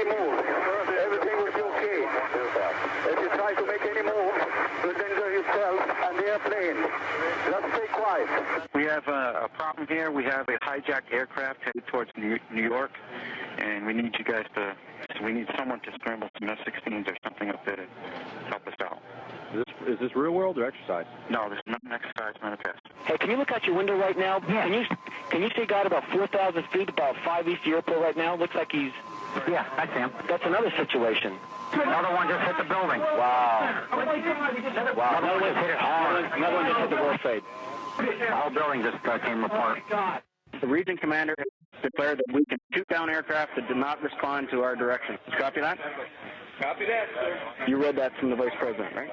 move, everything will be okay. If you try to make any move, you'll danger yourself and the airplane. Just stay quiet. We have a problem here. We have a hijacked aircraft headed towards New York, and we need you guys to, we need someone to scramble some F-16s or something up there to help us out. Is this real world or exercise? No, this is not an exercise manifest. Hey, can you look out your window right now? Yeah. Can you see God about 4,000 feet, about 5 east of the airport right now? Looks like he's... Yeah, I see him. That's another situation. Another one just hit the building. Wow. Wow. Another one just hit it hard. Another one just hit the World Trade. The whole building just came apart. The region commander declared that we can shoot down aircraft that did not respond to our directions. Copy that? Copy that, sir. You read that from the Vice President, right?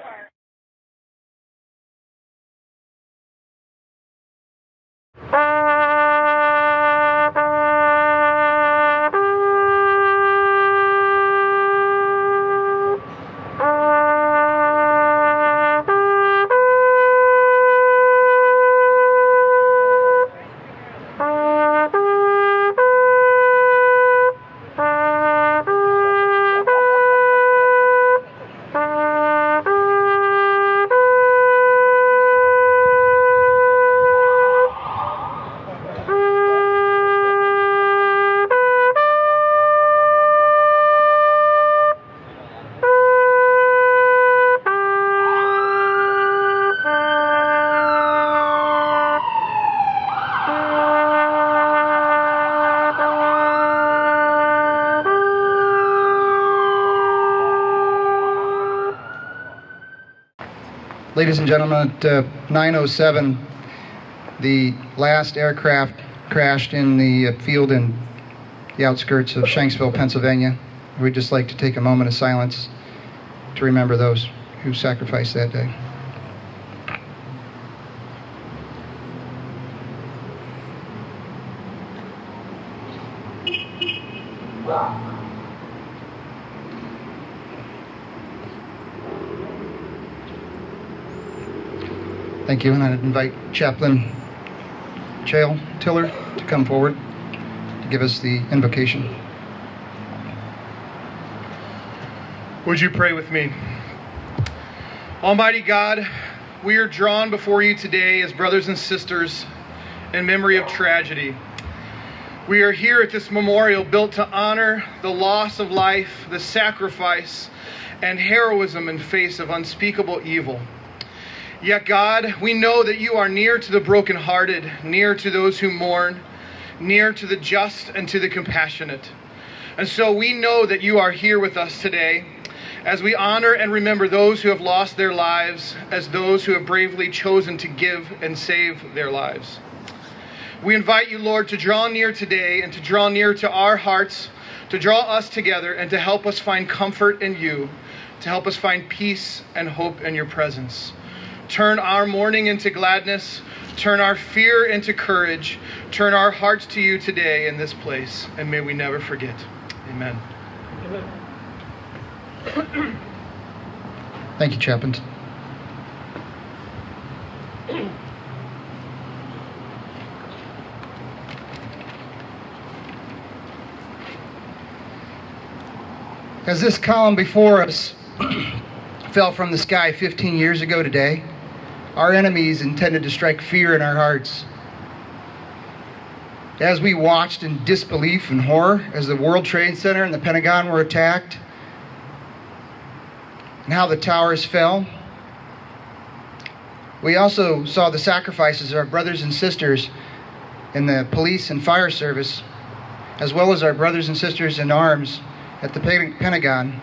Ladies and gentlemen, at 9:07, the last aircraft crashed in the field in the outskirts of Shanksville, Pennsylvania. We'd just like to take a moment of silence to remember those who sacrificed that day. Thank you, and I'd invite Chaplain Chael Tiller to come forward to give us the invocation. Would you pray with me? Almighty God, we are drawn before you today as brothers and sisters in memory of tragedy. We are here at this memorial built to honor the loss of life, the sacrifice, and heroism in face of unspeakable evil. Yet, God, we know that you are near to the brokenhearted, near to those who mourn, near to the just and to the compassionate. And so we know that you are here with us today as we honor and remember those who have lost their lives, as those who have bravely chosen to give and save their lives. We invite you, Lord, to draw near today and to draw near to our hearts, to draw us together and to help us find comfort in you, to help us find peace and hope in your presence. Turn our mourning into gladness. Turn our fear into courage. Turn our hearts to you today in this place. And may we never forget. Amen. Thank you, Chaplain. As this column before us fell from the sky 15 years ago today, our enemies intended to strike fear in our hearts. As we watched in disbelief and horror as the World Trade Center and the Pentagon were attacked, and how the towers fell, we also saw the sacrifices of our brothers and sisters in the police and fire service, as well as our brothers and sisters in arms at the Pentagon,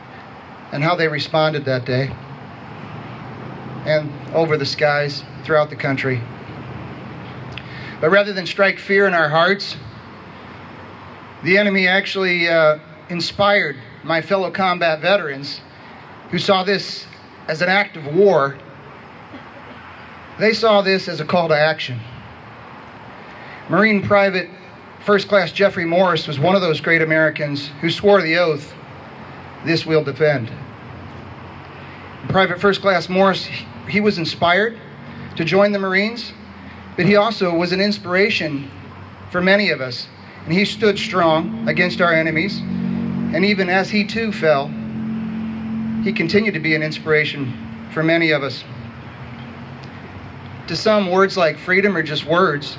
and how they responded that day and over the skies throughout the country. But rather than strike fear in our hearts, the enemy actually inspired my fellow combat veterans who saw this as an act of war. They saw this as a call to action. Marine Private First Class Jeffrey Morris was one of those great Americans who swore the oath, "This we'll defend." Private First Class Morris, he was inspired to join the Marines, but he also was an inspiration for many of us. And he stood strong against our enemies. And even as he too fell, he continued to be an inspiration for many of us. To some, words like freedom are just words.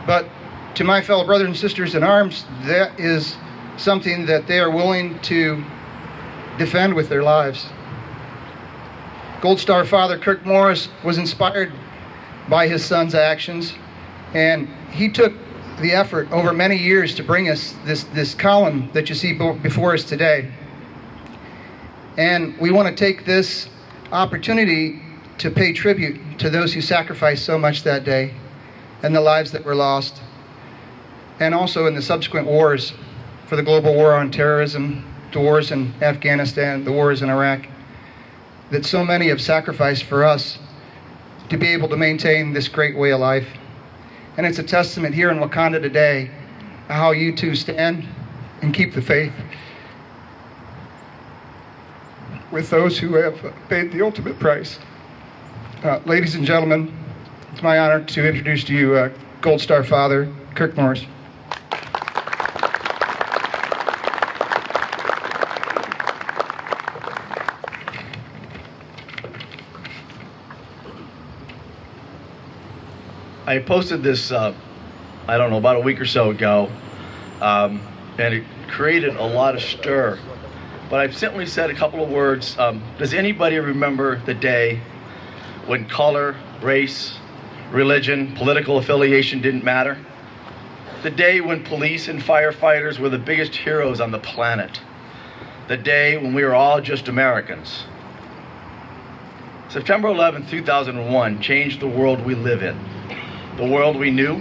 But to my fellow brothers and sisters in arms, that is something that they are willing to defend with their lives. Gold Star Father Kirk Morris was inspired by his son's actions, and he took the effort over many years to bring us this column that you see before us today. And we want to take this opportunity to pay tribute to those who sacrificed so much that day and the lives that were lost, and also in the subsequent wars for the global war on terrorism, the wars in Afghanistan, the wars in Iraq, that so many have sacrificed for us to be able to maintain this great way of life. And it's a testament here in Wauconda today how you two stand and keep the faith with those who have paid the ultimate price. Ladies and gentlemen, it's my honor to introduce to you Gold Star Father Kirk Morris. I posted this, I don't know, about a week or so ago, and it created a lot of stir. But I've simply said a couple of words. Does anybody remember the day when color, race, religion, political affiliation didn't matter? The day when police and firefighters were the biggest heroes on the planet. The day when we were all just Americans. September 11, 2001 changed the world we live in. The world we knew,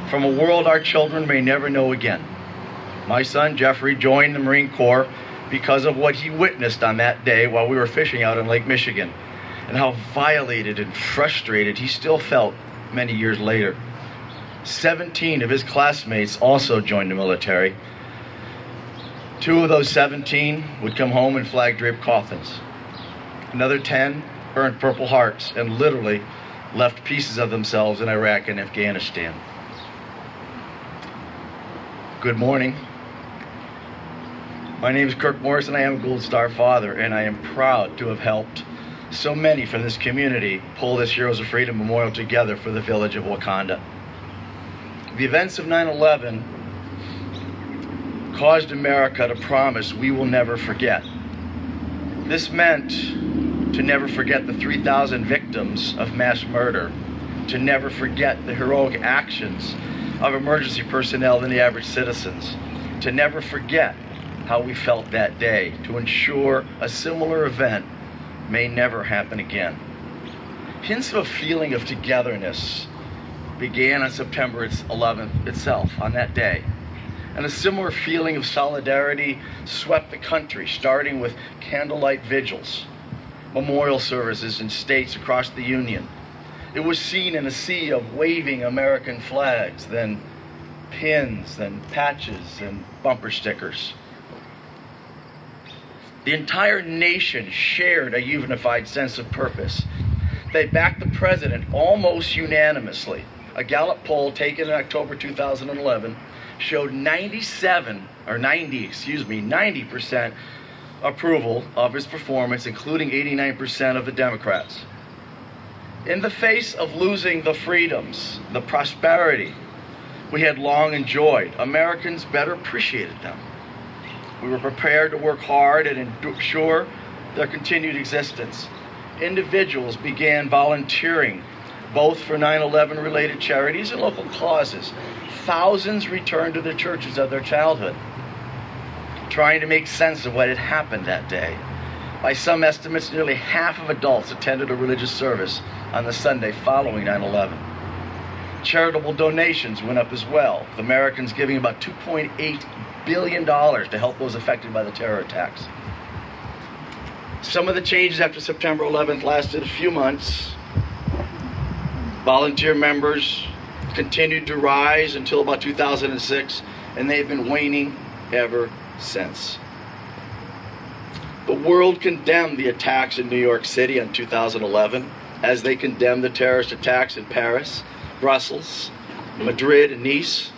from a world our children may never know again. My son Jeffrey joined the Marine Corps because of what he witnessed on that day while we were fishing out in Lake Michigan, and how violated and frustrated he still felt many years later. 17 of his classmates also joined the military. 2 of those 17 would come home in flag-draped coffins. Another 10 earned Purple Hearts and literally left pieces of themselves in Iraq and Afghanistan. Good morning. My name is Kirk Morris, and I am a Gold Star Father, and I am proud to have helped so many from this community pull this Heroes of Freedom Memorial together for the village of Wauconda. The events of 9/11 caused America to promise we will never forget. This meant to never forget the 3,000 victims of mass murder, to never forget the heroic actions of emergency personnel and the average citizens, to never forget how we felt that day, to ensure a similar event may never happen again. Hints of a feeling of togetherness began on September 11th itself, on that day. And a similar feeling of solidarity swept the country, starting with candlelight vigils, memorial services in states across the Union. It was seen in a sea of waving American flags, then pins, then patches, and bumper stickers. The entire nation shared a unified sense of purpose. They backed the president almost unanimously. A Gallup poll taken in October 2011 showed 90% approval of his performance, including 89% of the Democrats. In the face of losing the freedoms, the prosperity we had long enjoyed, Americans better appreciated them. We were prepared to work hard and ensure their continued existence. Individuals began volunteering, both for 9/11 related charities and local causes. Thousands returned to the churches of their childhood, trying to make sense of what had happened that day. By some estimates, nearly half of adults attended a religious service on the Sunday following 9/11. Charitable donations went up as well, with Americans giving about $2.8 billion to help those affected by the terror attacks. Some of the changes after September 11th lasted a few months. Volunteer members continued to rise until about 2006, and they've been waning ever since. The world condemned the attacks in New York City in 2011, as they condemned the terrorist attacks in Paris, Brussels, Madrid, and Nice.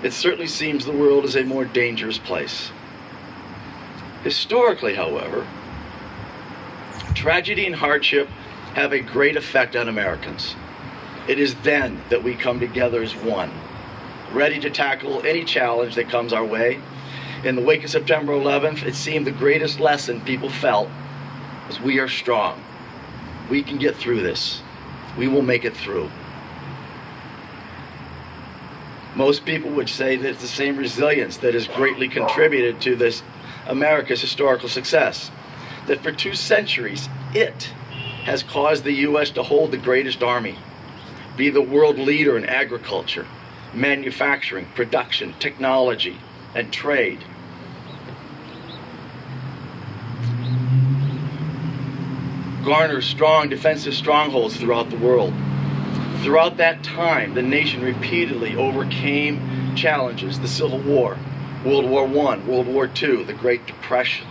it certainly seems the world is a more dangerous place. Historically, however, tragedy and hardship have a great effect on Americans. It is then that we come together as one, ready to tackle any challenge that comes our way. In the wake of September 11th, it seemed the greatest lesson people felt was we are strong. We can get through this. We will make it through. Most people would say that it's the same resilience that has greatly contributed to this America's historical success. That for 2 centuries, it has caused the U.S. to hold the greatest army, be the world leader in agriculture, manufacturing, production, technology, and trade. Garner strong defensive strongholds throughout the world. Throughout that time, the nation repeatedly overcame challenges: the Civil War, World War I, World War II, the Great Depression,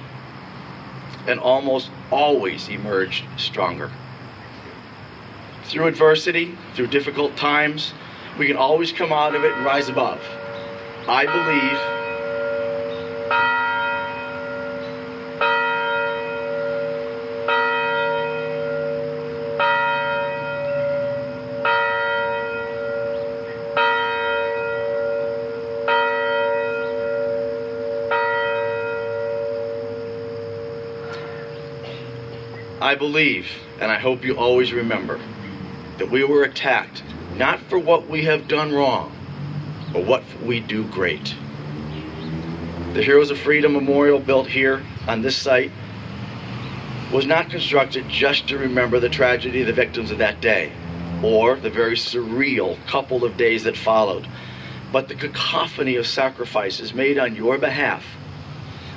and almost always emerged stronger. Through adversity, through difficult times, we can always come out of it and rise above. I believe and I hope you always remember, that we were attacked not for what we have done wrong, but what we do great. The Heroes of Freedom Memorial built here on this site was not constructed just to remember the tragedy of the victims of that day, or the very surreal couple of days that followed, but the cacophony of sacrifices made on your behalf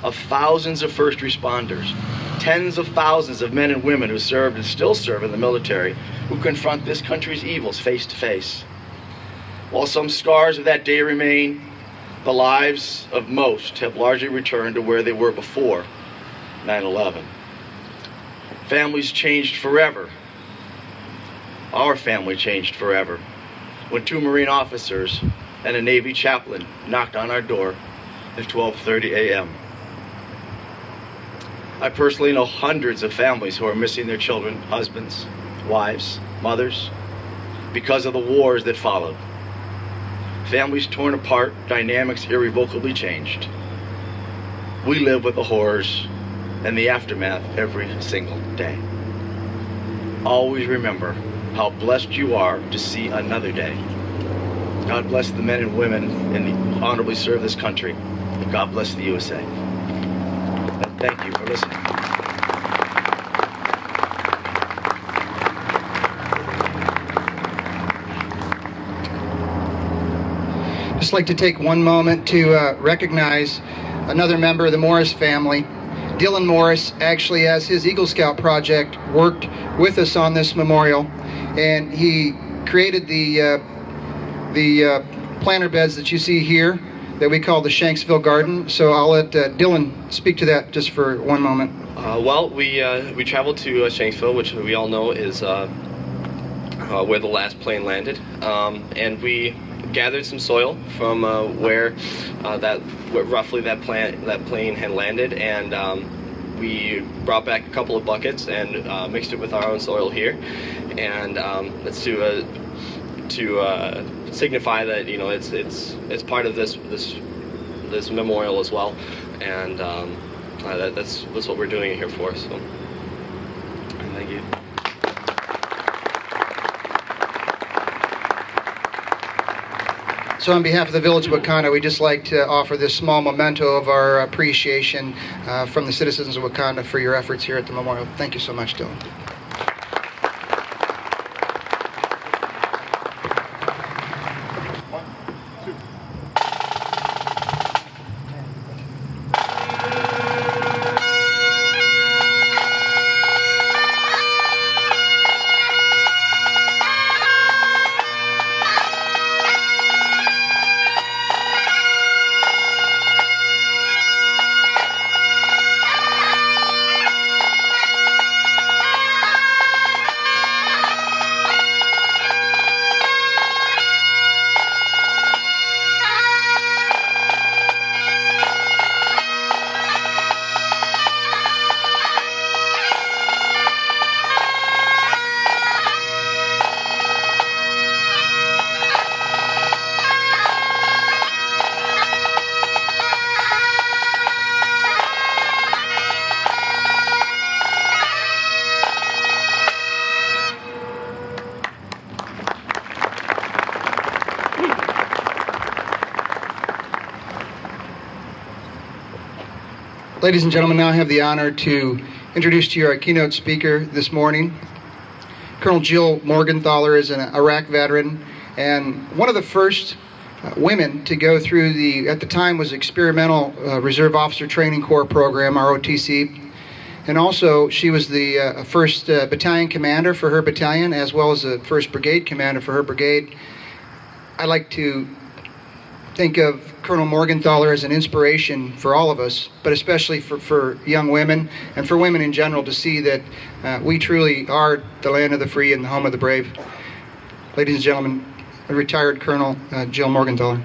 of thousands of first responders, tens of thousands of men and women who served and still serve in the military, who confront this country's evils face to face. While some scars of that day remain, the lives of most have largely returned to where they were before 9/11. Families changed forever. Our family changed forever when 2 Marine officers and a Navy chaplain knocked on our door at 12:30 a.m. I personally know hundreds of families who are missing their children, husbands, wives, mothers, because of the wars that followed. Families torn apart, dynamics irrevocably changed. We live with the horrors and the aftermath every single day. Always remember how blessed you are to see another day. God bless the men and women who honorably serve this country, and God bless the USA. Thank you for listening. Just like to take one moment to recognize another member of the Morris family. Dylan Morris, actually, as his Eagle Scout project, worked with us on this memorial, and he created the planter beds that you see here that we call the Shanksville Garden. So I'll let Dylan speak to that just for one moment. Well, we traveled to Shanksville, which we all know is where the last plane landed, and we gathered some soil from where roughly that plane had landed, and we brought back a couple of buckets and mixed it with our own soil here, and that's to signify that it's part of this memorial as well, and that's what we're doing it here for. So thank you. So on behalf of the Village of Wauconda, we'd just like to offer this small memento of our appreciation from the citizens of Wauconda for your efforts here at the memorial. Thank you so much, Dylan. Ladies and gentlemen, now I have the honor to introduce to you our keynote speaker this morning. Colonel Jill Morgenthaler is an Iraq veteran and one of the first women to go through the, at the time was Experimental Reserve Officer Training Corps program, ROTC. And also, she was the first battalion commander for her battalion, as well as the first brigade commander for her brigade. I like to think of Colonel Morgenthaler as an inspiration for all of us, but especially for young women and for women in general to see that we truly are the land of the free and the home of the brave. Ladies and gentlemen, retired Colonel Jill Morgenthaler.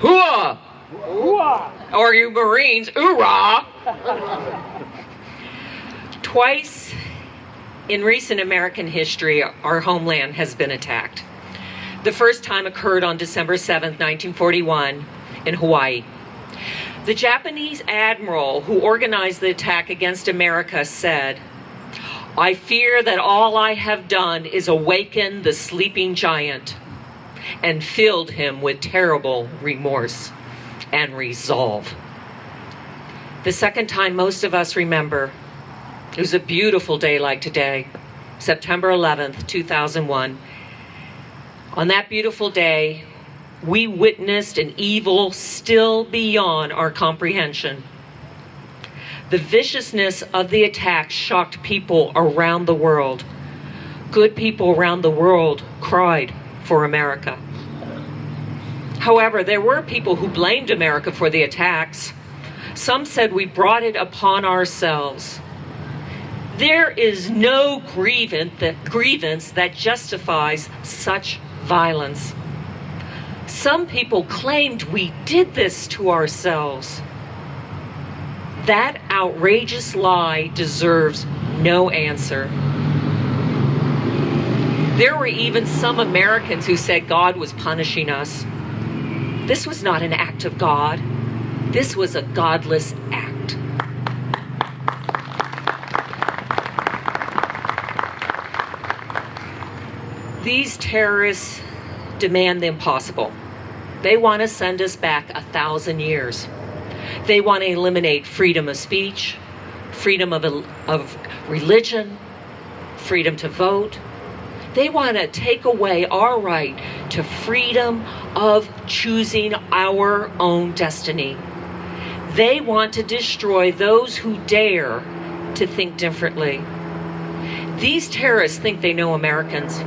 Hooah! Hooah! Or you Marines, oorah! Twice in recent American history, our homeland has been attacked. The first time occurred on December 7th, 1941, in Hawaii. The Japanese admiral who organized the attack against America said, "I fear that all I have done is awaken the sleeping giant," and filled him with terrible remorse and resolve. The second time most of us remember, it was a beautiful day like today, September 11th, 2001. On that beautiful day, we witnessed an evil still beyond our comprehension. The viciousness of the attack shocked people around the world. Good people around the world cried for America. However, there were people who blamed America for the attacks. Some said we brought it upon ourselves. There is no grievance that justifies such violence. Some people claimed we did this to ourselves. That outrageous lie deserves no answer. There were even some Americans who said God was punishing us. This was not an act of God. This was a godless act. These terrorists demand the impossible. They want to send us back 1,000 years. They want to eliminate freedom of speech, freedom of religion, freedom to vote. They want to take away our right to freedom of choosing our own destiny. They want to destroy those who dare to think differently. These terrorists think they know Americans.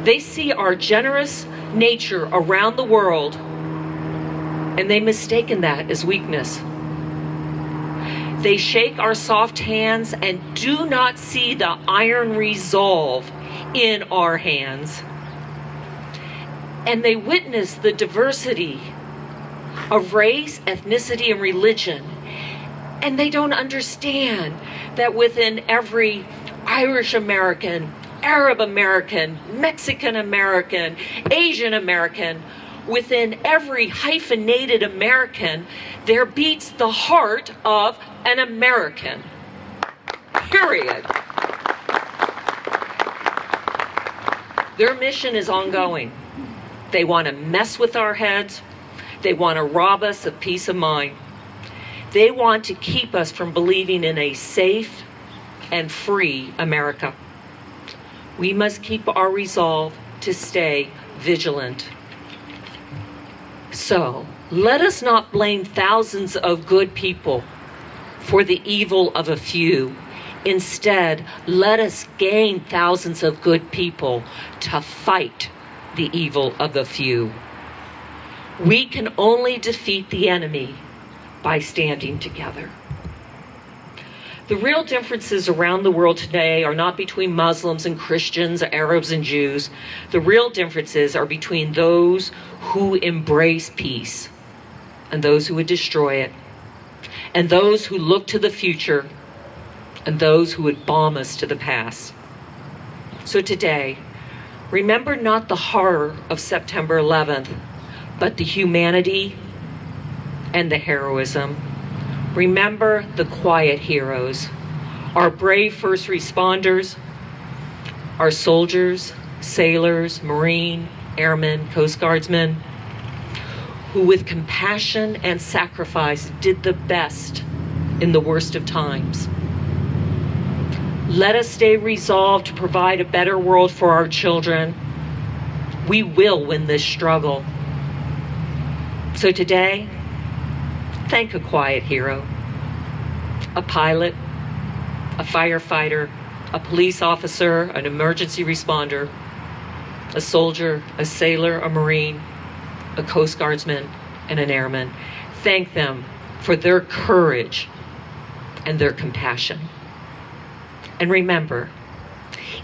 They see our generous nature around the world, and they mistaken that as weakness. They shake our soft hands and do not see the iron resolve in our hands. And they witness the diversity of race, ethnicity, and religion. And they don't understand that within every Irish American, Arab American, Mexican American, Asian American, within every hyphenated American, there beats the heart of an American. Period. Their mission is ongoing. They want to mess with our heads. They want to rob us of peace of mind. They want to keep us from believing in a safe and free America. We must keep our resolve to stay vigilant. So, let us not blame thousands of good people for the evil of a few. Instead, let us gain thousands of good people to fight the evil of the few. We can only defeat the enemy by standing together. The real differences around the world today are not between Muslims and Christians, Arabs and Jews. The real differences are between those who embrace peace and those who would destroy it, and those who look to the future and those who would bomb us to the past. So today, remember not the horror of September 11th, but the humanity and the heroism. Remember the quiet heroes, our brave first responders, our soldiers, sailors, Marine, airmen, Coast Guardsmen, who with compassion and sacrifice did the best in the worst of times. Let us stay resolved to provide a better world for our children. We will win this struggle. So today, thank a quiet hero, a pilot, a firefighter, a police officer, an emergency responder, a soldier, a sailor, a Marine, a Coast Guardsman, and an airman. Thank them for their courage and their compassion. And remember,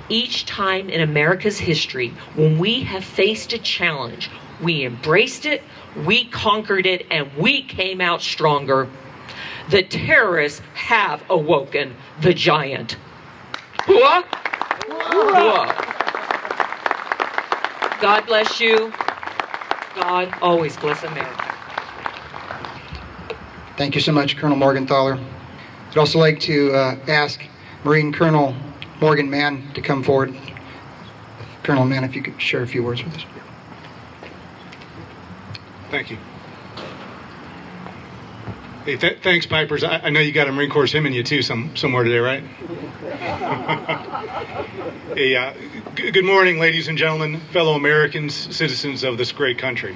each time in America's history when we have faced a challenge, we embraced it, we conquered it, and we came out stronger. The terrorists have awoken the giant. Hooah! Hooah! God bless you. God always bless America. Thank you so much, Colonel Morgenthaler. I'd also like to ask Marine Colonel Morgan Mann to come forward. Colonel Mann, if you could share a few words with us. Thank you. Hey, thanks, Pipers. I know you got a Marine Corps hymn in you too somewhere today, right? Hey, good morning, ladies and gentlemen, fellow Americans, citizens of this great country.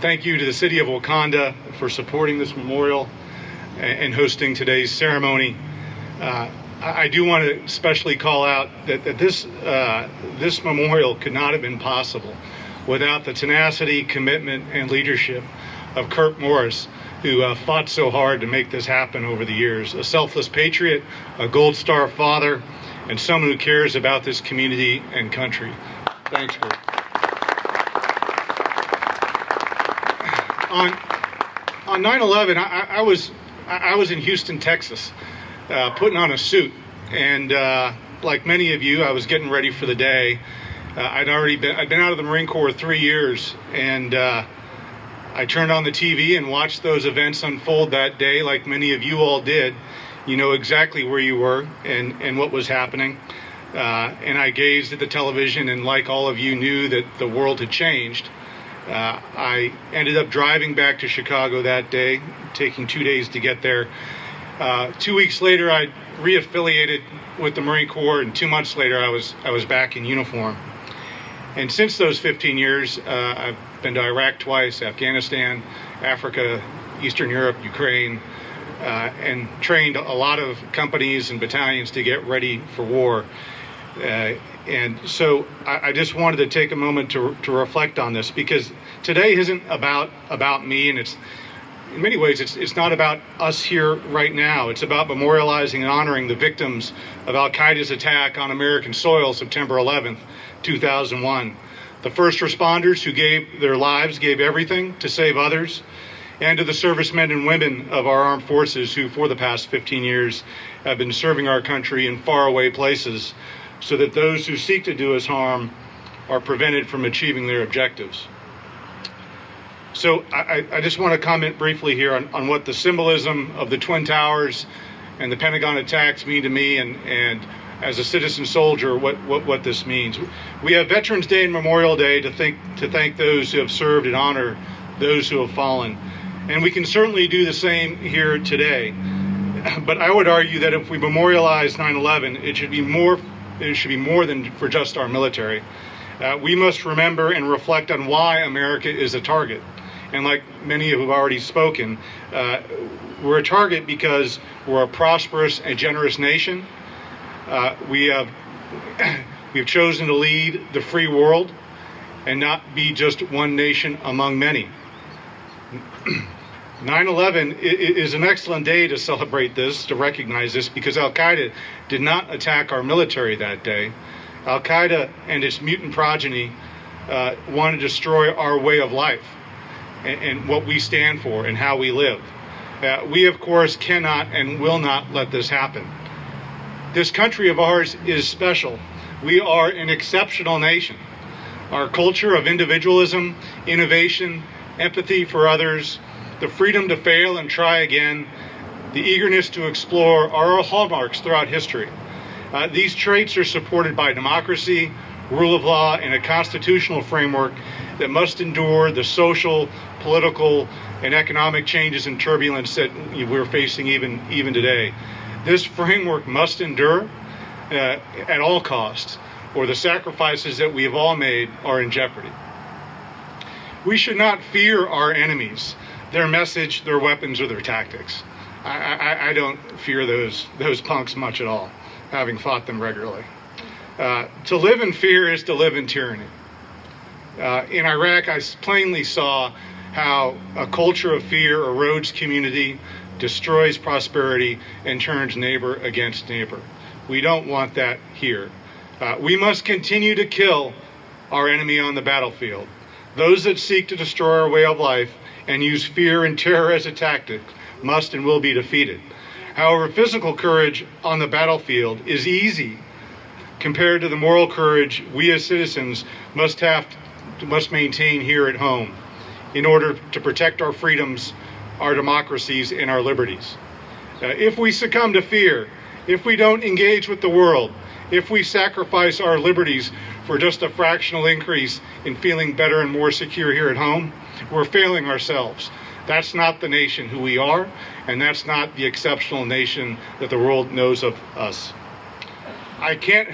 Thank you to the city of Wauconda for supporting this memorial and hosting today's ceremony. I do want to especially call out that this memorial could not have been possible without the tenacity, commitment, and leadership of Kurt Morris, who fought so hard to make this happen over the years. A selfless patriot, a Gold Star father, and someone who cares about this community and country. Thanks, Kurt. On 9/11, I was in Houston, Texas, putting on a suit, and like many of you, I was getting ready for the day. I'd been out of the Marine Corps 3 years, and I turned on the TV and watched those events unfold that day, like many of you all did. You know exactly where you were and what was happening. And I gazed at the television, and like all of you, knew that the world had changed. I ended up driving back to Chicago that day, taking 2 days to get there. 2 weeks later, I reaffiliated with the Marine Corps, and 2 months later, I was back in uniform. And since those 15 years, I've been to Iraq twice, Afghanistan, Africa, Eastern Europe, Ukraine, and trained a lot of companies and battalions to get ready for war. And so I just wanted to take a moment to reflect on this, because today isn't about me, and it's in many ways it's not about us here right now. It's about memorializing and honoring the victims of Al-Qaeda's attack on American soil, September 11th, 2001. The first responders who gave their lives, gave everything to save others, and to the servicemen and women of our armed forces who for the past 15 years have been serving our country in faraway places, so that those who seek to do us harm are prevented from achieving their objectives. So I just want to comment briefly here on what the symbolism of the Twin Towers and the Pentagon attacks mean to me, and as a citizen soldier, what this means. We have Veterans Day and Memorial Day to thank those who have served and honor those who have fallen. And we can certainly do the same here today. But I would argue that if we memorialize 9/11, it should be more than for just our military. We must remember and reflect on why America is a target. And like many who have already spoken, we're a target because we're a prosperous and generous nation. We've chosen to lead the free world and not be just one nation among many. 9/11 is an excellent day to celebrate this, to recognize this, because Al-Qaeda did not attack our military that day. Al-Qaeda and its mutant progeny want to destroy our way of life and what we stand for and how we live. We, of course, cannot and will not let this happen. This country of ours is special. We are an exceptional nation. Our culture of individualism, innovation, empathy for others, the freedom to fail and try again, the eagerness to explore are our hallmarks throughout history. These traits are supported by democracy, rule of law, and a constitutional framework that must endure the social, political, and economic changes and turbulence that we're facing even today. This framework must endure at all costs, or the sacrifices that we have all made are in jeopardy. We should not fear our enemies, their message, their weapons, or their tactics. I don't fear those punks much at all, having fought them regularly. To live in fear is to live in tyranny. In Iraq, I plainly saw how a culture of fear erodes community, destroys prosperity, and turns neighbor against neighbor. We don't want that here. We must continue to kill our enemy on the battlefield. Those that seek to destroy our way of life and use fear and terror as a tactic must and will be defeated. However, physical courage on the battlefield is easy compared to the moral courage we as citizens must maintain here at home in order to protect our freedoms, our democracies, and our liberties. If we succumb to fear, if we don't engage with the world, if we sacrifice our liberties for just a fractional increase in feeling better and more secure here at home, we're failing ourselves. That's not the nation who we are, and that's not the exceptional nation that the world knows of us. I can't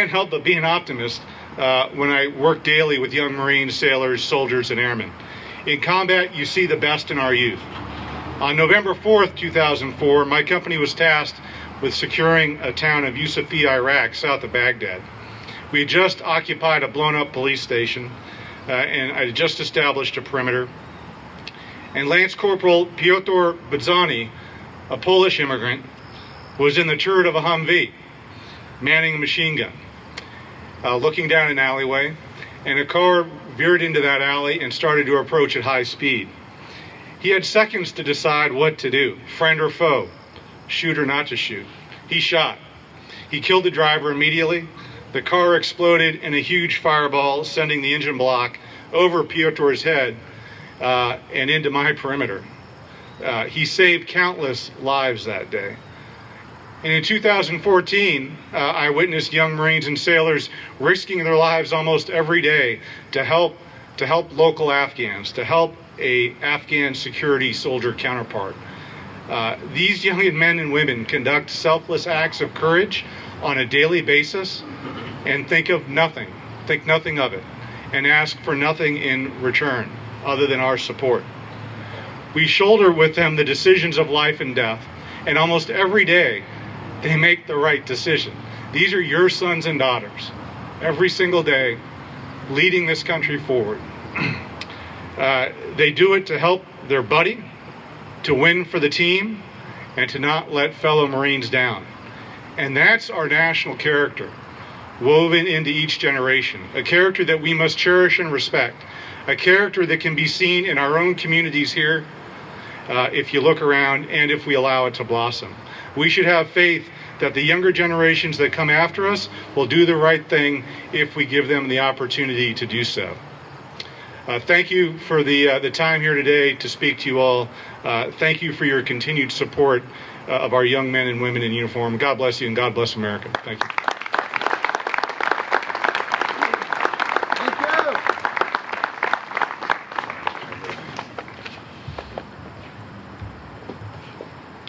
help but be an optimist when I work daily with young Marines, sailors, soldiers, and airmen. In combat, you see the best in our youth. On November 4th, 2004, my company was tasked with securing a town of Yusufi, Iraq, south of Baghdad. We had just occupied a blown-up police station, and I had just established a perimeter. And Lance Corporal Piotr Budzani, a Polish immigrant, was in the turret of a Humvee, manning a machine gun, looking down an alleyway, and a car veered into that alley and started to approach at high speed. He had seconds to decide what to do, friend or foe, shoot or not to shoot. He shot. He killed the driver immediately. The car exploded in a huge fireball, sending the engine block over Piotr's head and into my perimeter. He saved countless lives that day. And in 2014, I witnessed young Marines and sailors risking their lives almost every day to help local Afghans, to help a Afghan security soldier counterpart. These young men and women conduct selfless acts of courage on a daily basis and think nothing of it, and ask for nothing in return other than our support. We shoulder with them the decisions of life and death, and almost every day they make the right decision. These are your sons and daughters, every single day, leading this country forward. They do it to help their buddy, to win for the team, and to not let fellow Marines down. And that's our national character, woven into each generation, a character that we must cherish and respect, a character that can be seen in our own communities here, if you look around, and if we allow it to blossom. We should have faith that the younger generations that come after us will do the right thing if we give them the opportunity to do so. Thank you for the time here today to speak to you all. Thank you for your continued support of our young men and women in uniform. God bless you, and God bless America. Thank you.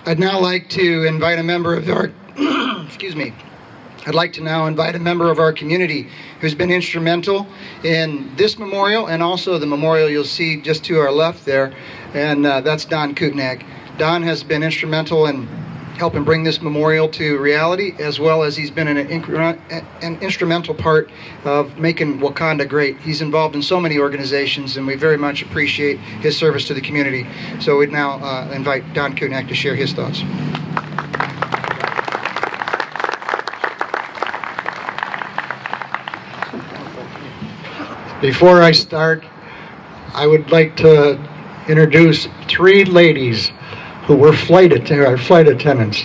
I'd now like to invite a member of our, I'd like to now invite a member of our community who's been instrumental in this memorial and also the memorial you'll see just to our left there, and that's Don Kutnak. Don has been instrumental in helping bring this memorial to reality, as well as he's been an instrumental part of making Wauconda great. He's involved in so many organizations, and we very much appreciate his service to the community. So we'd now invite Don Kutnak to share his thoughts. Before I start, I would like to introduce three ladies who were flight attendants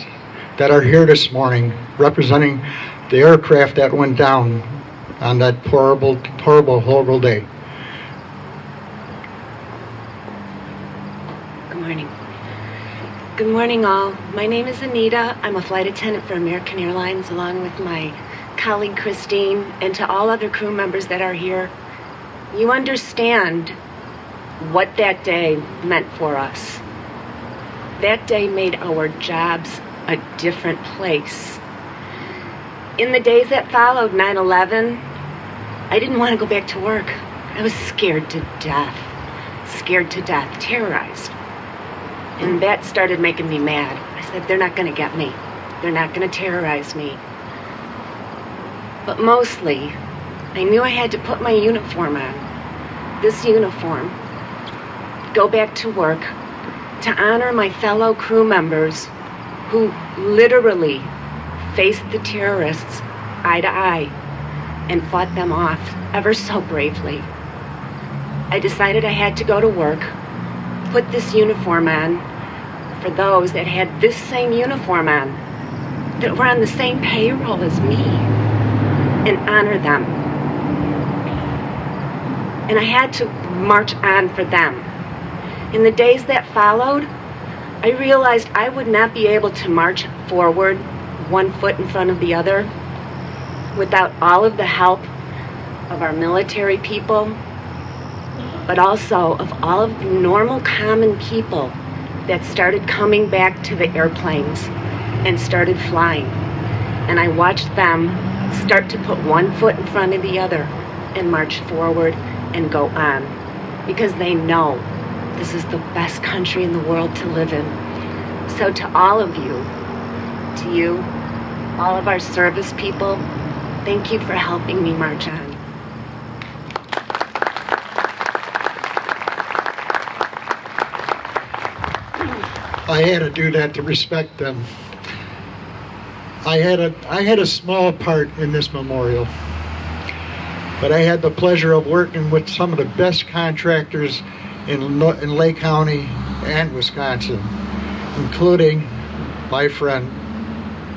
that are here this morning representing the aircraft that went down on that horrible day. Good morning. Good morning, all. My name is Anita. I'm a flight attendant for American Airlines, along with my colleague Christine, and to all other crew members that are here, you understand what that day meant for us. That day made our jobs a different place. In the days that followed 9/11, I didn't want to go back to work. I was scared to death, terrorized. And that started making me mad. I said, they're not going to get me. They're not going to terrorize me. But mostly, I knew I had to put my uniform on, this uniform, go back to work, to honor my fellow crew members who literally faced the terrorists eye to eye and fought them off ever so bravely. I decided I had to go to work, put this uniform on for those that had this same uniform on, that were on the same payroll as me, and honor them. And I had to march on for them. In the days that followed, I realized I would not be able to march forward, one foot in front of the other, without all of the help of our military people, but also of all of the normal, common people that started coming back to the airplanes and started flying. And I watched them start to put one foot in front of the other and march forward and go on, because they know this is the best country in the world to live in. So to all of you, to you, all of our service people, thank you for helping me march on. I had to do that to respect them. I had a small part in this memorial, but I had the pleasure of working with some of the best contractors in Lake County and Wisconsin, including my friend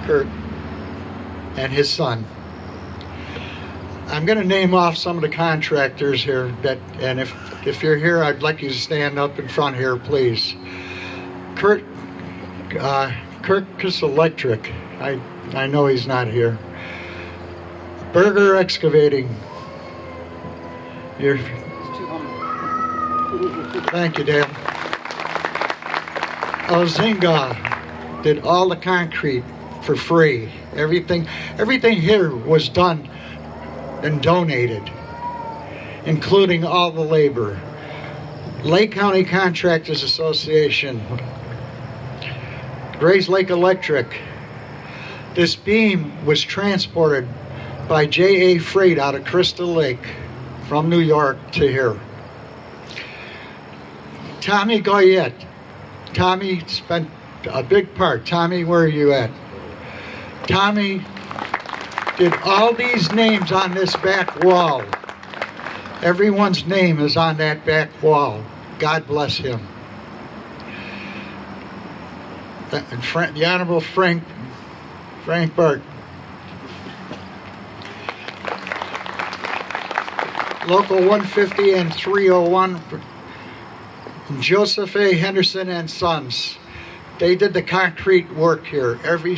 Kurt and his son. I'm going to name off some of the contractors here, and if you're here, I'd like you to stand up in front here, please. Kirkus Electric, I know he's not here. Berger Excavating. Thank you, Dan. Ozinga did all the concrete for free. Everything here was done and donated, including all the labor. Lake County Contractors Association, Grays Lake Electric. This beam was transported by J.A. Freight out of Crystal Lake from New York to here. Tommy Goyette. Tommy spent a big part. Tommy, where are you at? Tommy did all these names on this back wall. Everyone's name is on that back wall. God bless him. And the Honorable Frank Burt. Local 150 and 301, Joseph A. Henderson and Sons. They did the concrete work here, every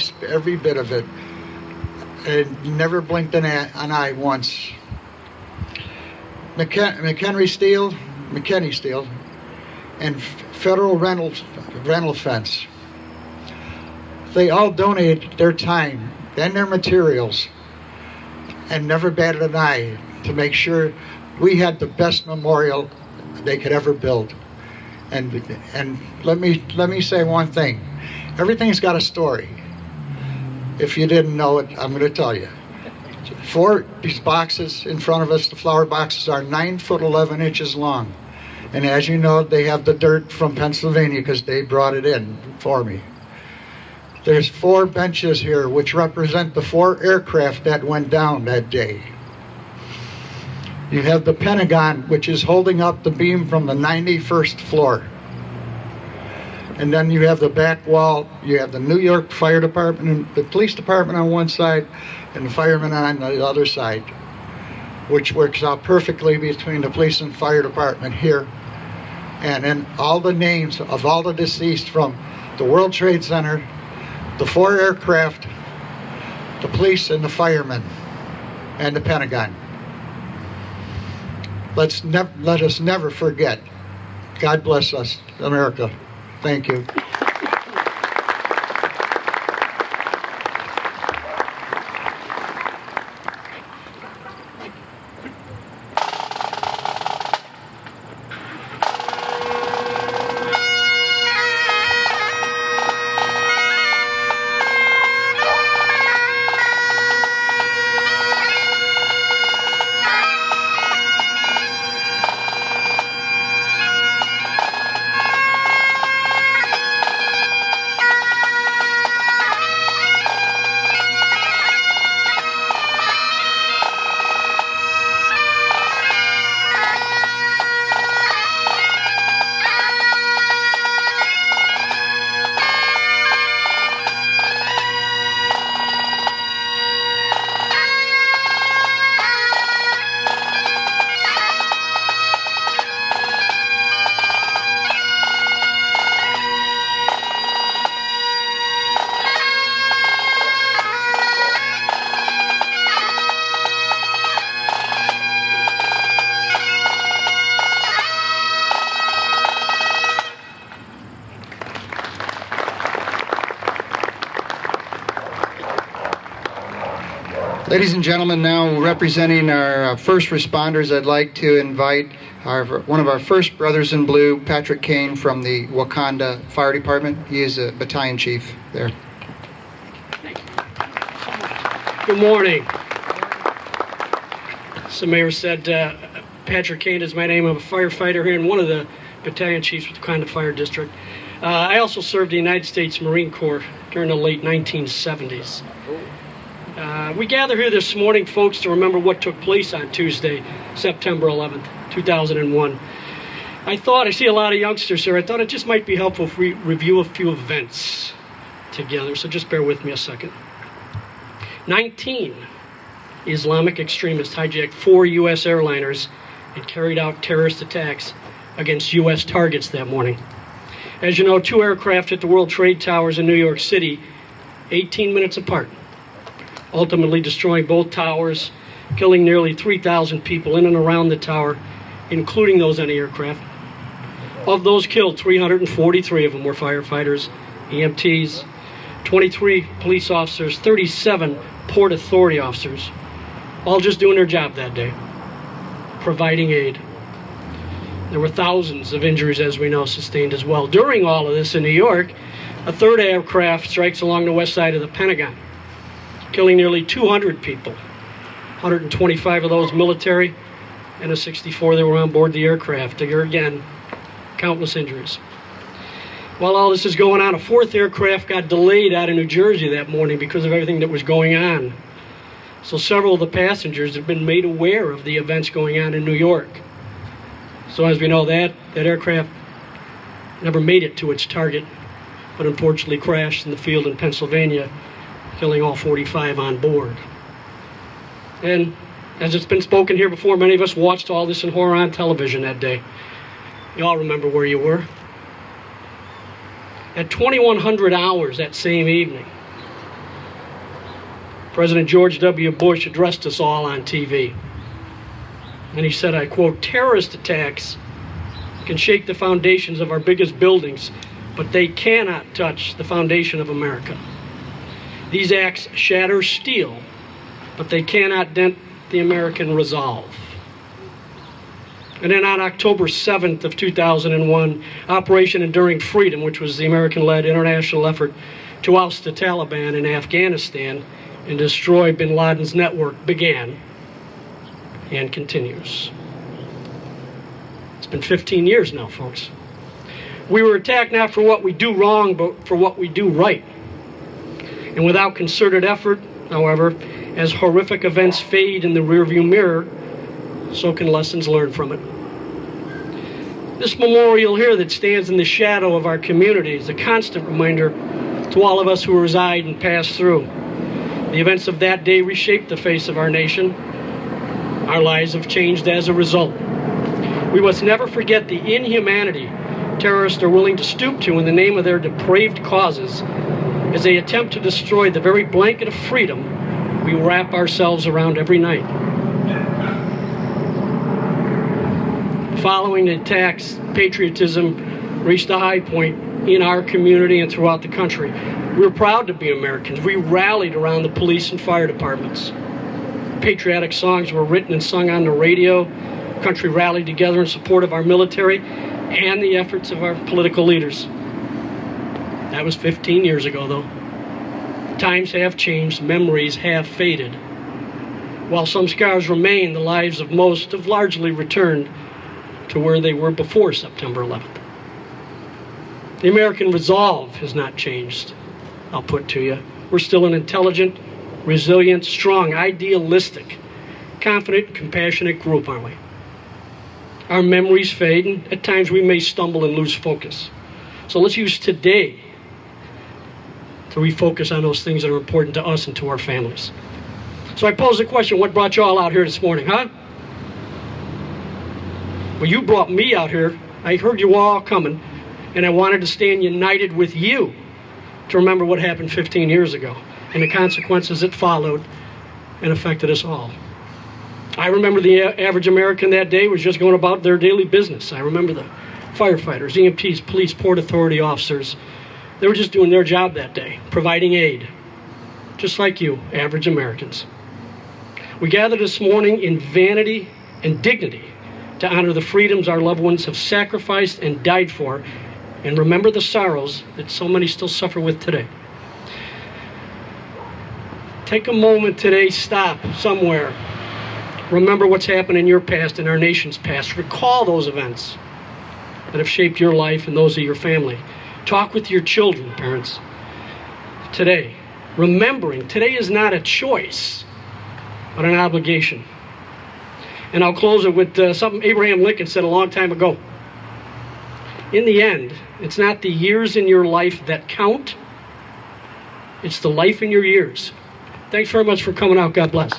bit of it, and never blinked an eye once. McKinney Steel, and Federal Rental Fence. They all donated their time and their materials and never batted an eye to make sure we had the best memorial they could ever build. And let me say one thing. Everything's got a story. If you didn't know it, I'm going to tell you. These boxes in front of us, the flower boxes, are 9 foot 11 inches long. And as you know, they have the dirt from Pennsylvania because they brought it in for me. There's 4 benches here which represent the 4 aircraft that went down that day. You have the Pentagon, which is holding up the beam from the 91st floor. And then you have the back wall. You have the New York Fire Department and the police department on one side and the firemen on the other side, which works out perfectly between the police and fire department here. And then all the names of all the deceased from the World Trade Center, the 4 aircraft, the police, and the firemen. and the Pentagon. Let us never forget. God bless us, America. Thank you. Ladies and gentlemen, now representing our first responders, I'd like to invite one of our first brothers in blue, Patrick Kane from the Wauconda Fire Department. He is a battalion chief there. Good morning. As the mayor said, Patrick Kane is my name. I'm a firefighter here and one of the battalion chiefs with the Wauconda Fire District. I also served the United States Marine Corps during the late 1970s. We gather here this morning, folks, to remember what took place on Tuesday, September 11th, 2001. I see a lot of youngsters here. I thought it just might be helpful if we review a few events together, so just bear with me a second. 19 Islamic extremists hijacked 4 U.S. airliners and carried out terrorist attacks against U.S. targets that morning. As you know, 2 aircraft hit the World Trade Towers in New York City 18 minutes apart, ultimately destroying both towers, killing nearly 3,000 people in and around the tower, including those on the aircraft. Of those killed, 343 of them were firefighters, EMTs, 23 police officers, 37 Port Authority officers, all just doing their job that day, providing aid. There were thousands of injuries, as we know, sustained as well. During all of this in New York, a 3rd aircraft strikes along the west side of the Pentagon, killing nearly 200 people, 125 of those military, and the 64 that were on board the aircraft. There again, countless injuries. While all this is going on, a 4th aircraft got delayed out of New Jersey that morning because of everything that was going on. So several of the passengers have been made aware of the events going on in New York. So as we know, that aircraft never made it to its target, but unfortunately crashed in the field in Pennsylvania, killing all 45 on board. And as it's been spoken here before, many of us watched all this in horror on television that day. You all remember where you were. At 2100 hours that same evening, President George W. Bush addressed us all on TV. And he said, I quote, "Terrorist attacks can shake the foundations of our biggest buildings, but they cannot touch the foundation of America. These acts shatter steel, but they cannot dent the American resolve." And then on October 7th of 2001, Operation Enduring Freedom, which was the American-led international effort to oust the Taliban in Afghanistan and destroy bin Laden's network, began and continues. It's been 15 years now, folks. We were attacked not for what we do wrong, but for what we do right. And without concerted effort, however, as horrific events fade in the rearview mirror, so can lessons learned from it. This memorial here that stands in the shadow of our community is a constant reminder to all of us who reside and pass through. The events of that day reshaped the face of our nation. Our lives have changed as a result. We must never forget the inhumanity terrorists are willing to stoop to in the name of their depraved causes as they attempt to destroy the very blanket of freedom we wrap ourselves around every night. Following the attacks, patriotism reached a high point in our community and throughout the country. We were proud to be Americans. We rallied around the police and fire departments. Patriotic songs were written and sung on the radio. The country rallied together in support of our military and the efforts of our political leaders. That was 15 years ago, though. Times have changed, memories have faded. While some scars remain, the lives of most have largely returned to where they were before September 11th. The American resolve has not changed, I'll put to you. We're still an intelligent, resilient, strong, idealistic, confident, compassionate group, aren't we? Our memories fade, and at times we may stumble and lose focus. So let's use today to refocus on those things that are important to us and to our families. So I pose the question, what brought you all out here this morning, huh? Well, you brought me out here. I heard you all coming, and I wanted to stand united with you to remember what happened 15 years ago and the consequences that followed and affected us all. I remember the average American that day was just going about their daily business. I remember the firefighters, EMTs, police, Port Authority officers. They were just doing their job that day, providing aid, just like you, average Americans. We gathered this morning in vanity and dignity to honor the freedoms our loved ones have sacrificed and died for, and remember the sorrows that so many still suffer with today. Take a moment today, stop somewhere. Remember what's happened in your past and our nation's past. Recall those events that have shaped your life and those of your family. Talk with your children, parents, today. Remembering today is not a choice, but an obligation. And I'll close it with something Abraham Lincoln said a long time ago. In the end, it's not the years in your life that count, it's the life in your years. Thanks very much for coming out. God bless.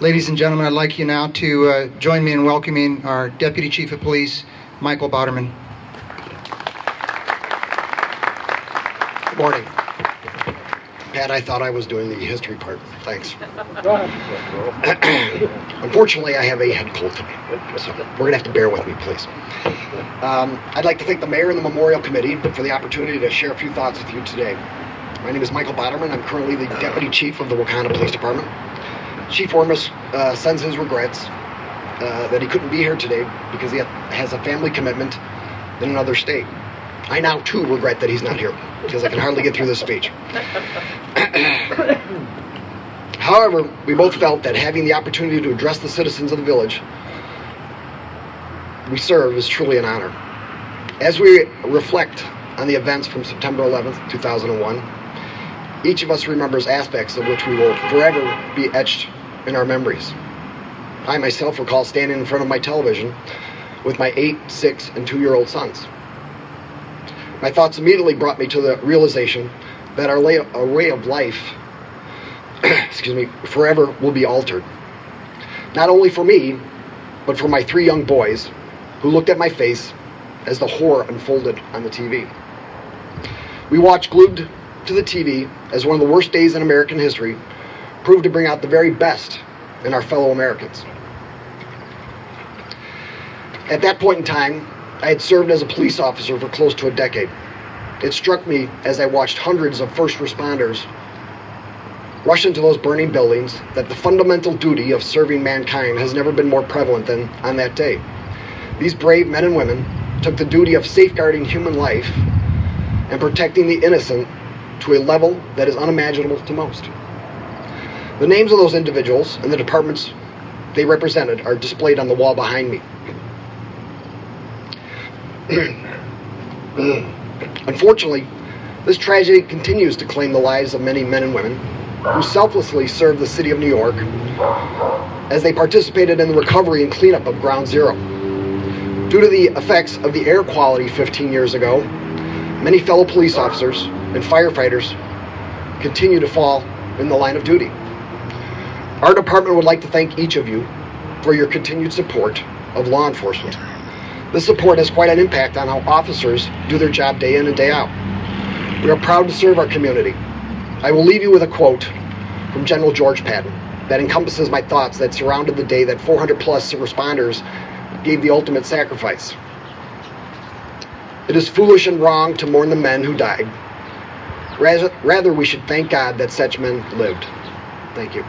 Ladies and gentlemen, I'd like you now to join me in welcoming our Deputy Chief of Police, Michael Bauderman. Good morning. Pat, I thought I was doing the history part. Thanks. Unfortunately, I have a head cold today, so we're going to have to bear with me, please. I'd like to thank the Mayor and the Memorial Committee for the opportunity to share a few thoughts with you today. My name is Michael Bauderman. I'm currently the Deputy Chief of the Wauconda Police Department. Chief Ormus sends his regrets that he couldn't be here today because he has a family commitment in another state. I now, too, regret that he's not here because I can hardly get through this speech. However, we both felt that having the opportunity to address the citizens of the village we serve is truly an honor. As we reflect on the events from September 11th, 2001, each of us remembers aspects of which we will forever be etched in our memories. I myself recall standing in front of my television with my 8, 6, and 2-year-old sons. My thoughts immediately brought me to the realization that our way of life forever will be altered. Not only for me, but for my 3 young boys who looked at my face as the horror unfolded on the TV. We watched glued to the TV as one of the worst days in American history proved to bring out the very best in our fellow Americans. At that point in time, I had served as a police officer for close to a decade. It struck me as I watched hundreds of first responders rush into those burning buildings that the fundamental duty of serving mankind has never been more prevalent than on that day. These brave men and women took the duty of safeguarding human life and protecting the innocent to a level that is unimaginable to most. The names of those individuals and the departments they represented are displayed on the wall behind me. Unfortunately, this tragedy continues to claim the lives of many men and women who selflessly served the city of New York as they participated in the recovery and cleanup of Ground Zero. Due to the effects of the air quality 15 years ago, many fellow police officers and firefighters continue to fall in the line of duty. Our department would like to thank each of you for your continued support of law enforcement. This support has quite an impact on how officers do their job day in and day out. We are proud to serve our community. I will leave you with a quote from General George Patton that encompasses my thoughts that surrounded the day that 400 plus responders gave the ultimate sacrifice. It is foolish and wrong to mourn the men who died. Rather, we should thank God that such men lived. Thank you.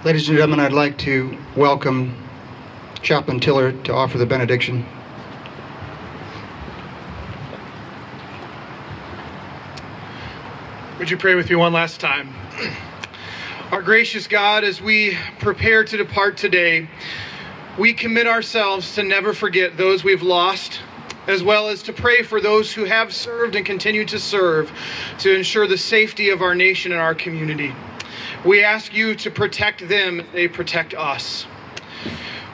Ladies and gentlemen, I'd like to welcome Chaplain Tiller to offer the benediction. Would you pray with me one last time? Our gracious God, as we prepare to depart today, we commit ourselves to never forget those we've lost, as well as to pray for those who have served and continue to serve to ensure the safety of our nation and our community. We ask you to protect them, they protect us.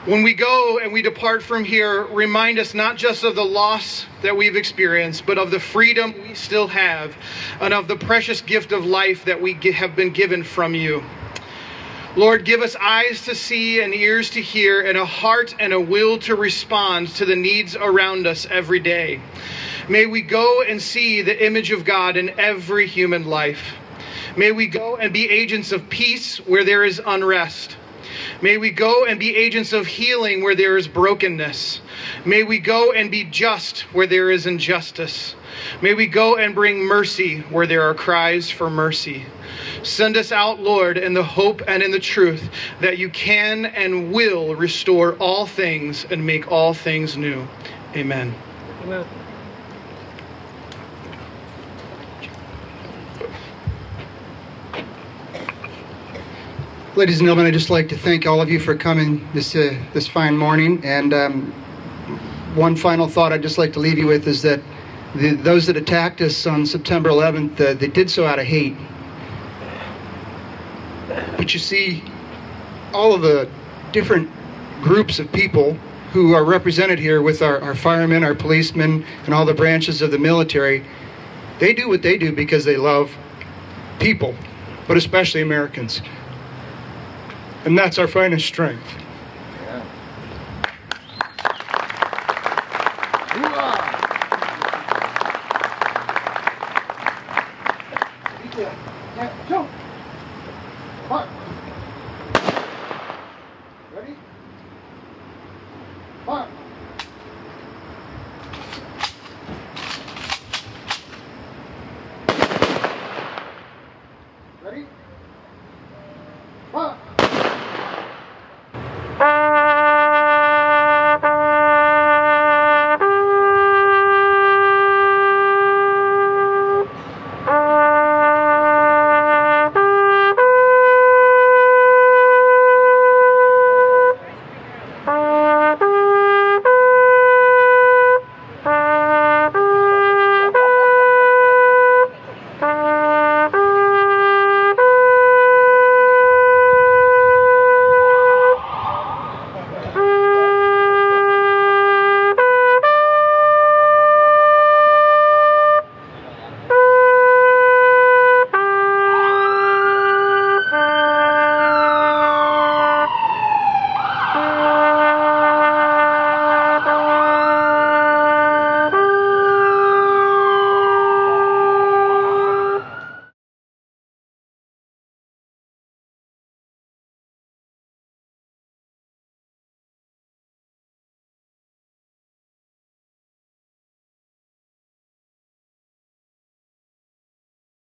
When we go and we depart from here, remind us not just of the loss that we've experienced, but of the freedom we still have and of the precious gift of life that we have been given from you. Lord, give us eyes to see and ears to hear and a heart and a will to respond to the needs around us every day. May we go and see the image of God in every human life. May we go and be agents of peace where there is unrest. May we go and be agents of healing where there is brokenness. May we go and be just where there is injustice. May we go and bring mercy where there are cries for mercy. Send us out, Lord, in the hope and in the truth that you can and will restore all things and make all things new. Amen. Amen. Ladies and gentlemen, I'd just like to thank all of you for coming this fine morning. And one final thought I'd just like to leave you with is that those that attacked us on September 11th, they did so out of hate. But you see, all of the different groups of people who are represented here with our firemen, our policemen, and all the branches of the military, they do what they do because they love people, but especially Americans. And that's our finest strength.